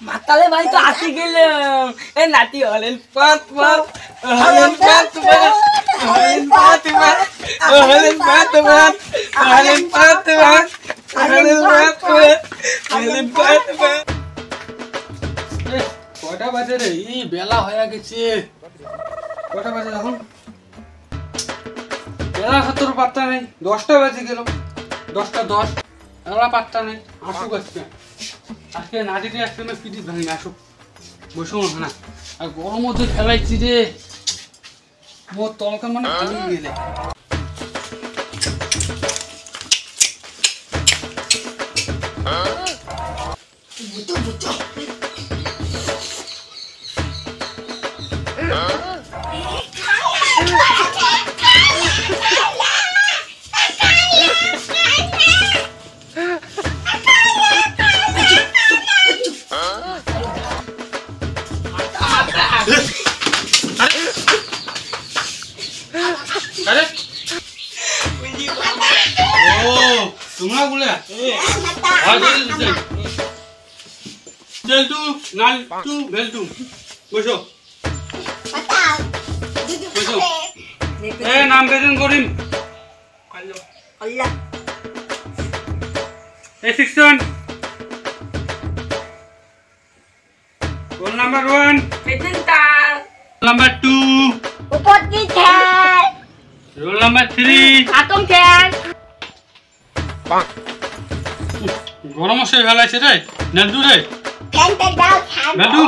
মাতালে ভাই তো আসি গেলাম এ নাতি হলেন পাঁচ পাঁচ হলেন পাঁচ পাঁচ হলেন পাঁচ পাঁচ হলেন পাঁচ পাঁচ হলেন পাঁচ পাঁচ হলেন পাঁচ পাঁচ হলেন পাঁচ পাঁচ। কয়টা বাজে রে? এই বেলা হয়ে গেছে। কয়টা বাজে এখন? বেলা তোর পাত্তা নেই। 10টা বাজে গেল। 10টা 10। এলা পাত্তা নেই। আসুক আজকে নাটিতে আসতে না পিটি ভাঙি আসুক। বসো না। আর গরম মধ্যে ফেলাইছি রে। মোর তলকা মানে ভাঙি গেলে। বুঝো বুঝো अरे ओ तुम्हारा बोले चल तू नाल तू भेल तू बसो बसो ए नाम बेदन करीम अल्लाह ए 61 roll number 1 बेदन ता number 2 ऊपर की है roll number 3 आतम खेल গরম সে ফেলাইছে রে নেদু রে ফ্যানটা দাও খান নেদু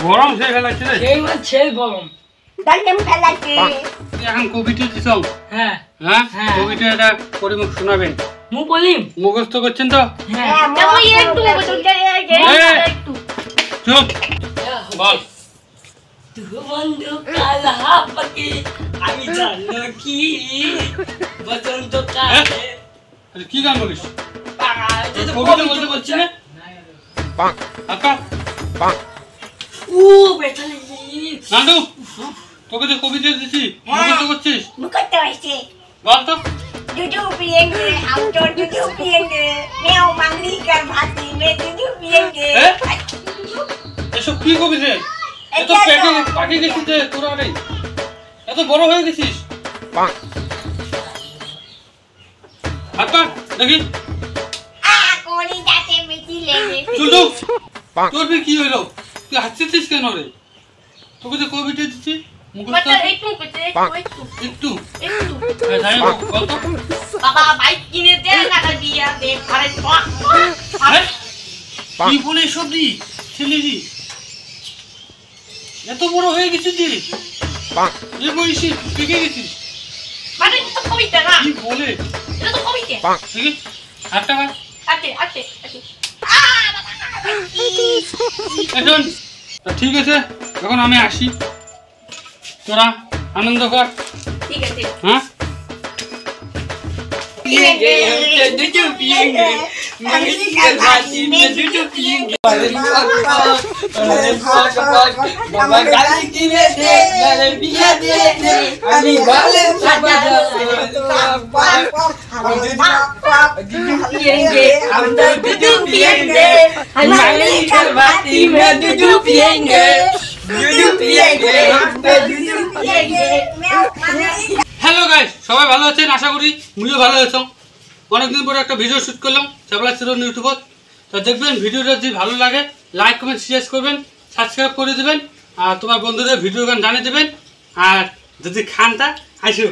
গরম সে ফেলাইছে রে সেই মানে ছেল গরম দন্ডম ফেলাতে এখন কবিতা দিছং হ্যাঁ হ্যাঁ হ্যাঁ। কবিতা এটা পড়ে মুখ শোনাবেন মু বলিম মুখস্থ করছেন তো হ্যাঁ দেখো একটু একটু চুপ বল বন্ধু কালা পাখি আমি জানো কি বসন্ত কালে আরে কি গান বলিস পাগল কবিতা বলতে বলছি না আকা ও বেটা লাগি নান্ডু তোকে যে কবিতা দিছি মুখস্থ করছিস মুকতে হইছে বল তো दूधू पिएंगे हम तो दूधू पिएंगे मैं मंगली कर भाती में दूधू पिएंगे এসব কি কবিতা এত পেটে পাটি গেছিস রে তোরা রে এত বড় হয়ে গেছিস আকা দেখি आ कोनी जाते मिट्टी लेंगे চুলু তোর भी কি হলো তুই হাসছিস কেন রে তোকে যে কবিতা দিছি মুখস্থ मतलब एक कुछ একটু एक যাই বল তো बाबा बाइक किने दे ना कर दिया दे अरे আরে কি বলে এসব দি ছেলেরি এত বড় হয়ে গেছিস তুই এ বয়সে পেকে গেছিস মানে তো কবিতা না কি বলে এটা তো কবিতা দেখি হাতটা কাট আতে আতে আতে এখন ঠিক আছে এখন আমি আসি তোরা আনন্দ কর ঠিক আছে হ্যাঁ पिएंगे दूधू पिएंगे मंगली कर भाती में दूधू पिएंगे बाबा गाली किने दे मेरे बिया दे दे আমি বলে সাজা दूधू पिएंगे हम तो दूधू पिएंगे मंगली कर भाती में दूधू पिएंगे दूधू पिएंगे हम तो दूधू पिएंगे হ্যালো গাইস সবাই ভালো আছেন আশা করি মুইও ভালো আছো অনেকদিন পরে একটা ভিডিও শুট করলাম চাবলা চিরন ইউটিউবত তো দেখবেন ভিডিওটা যদি ভালো লাগে লাইক কমেন্ট শেয়ার করবেন সাবস্ক্রাইব করে দিবেন আর তোমার বন্ধুদের ভিডিও গান জানিয়ে দিবেন আর যদি খান তা আসো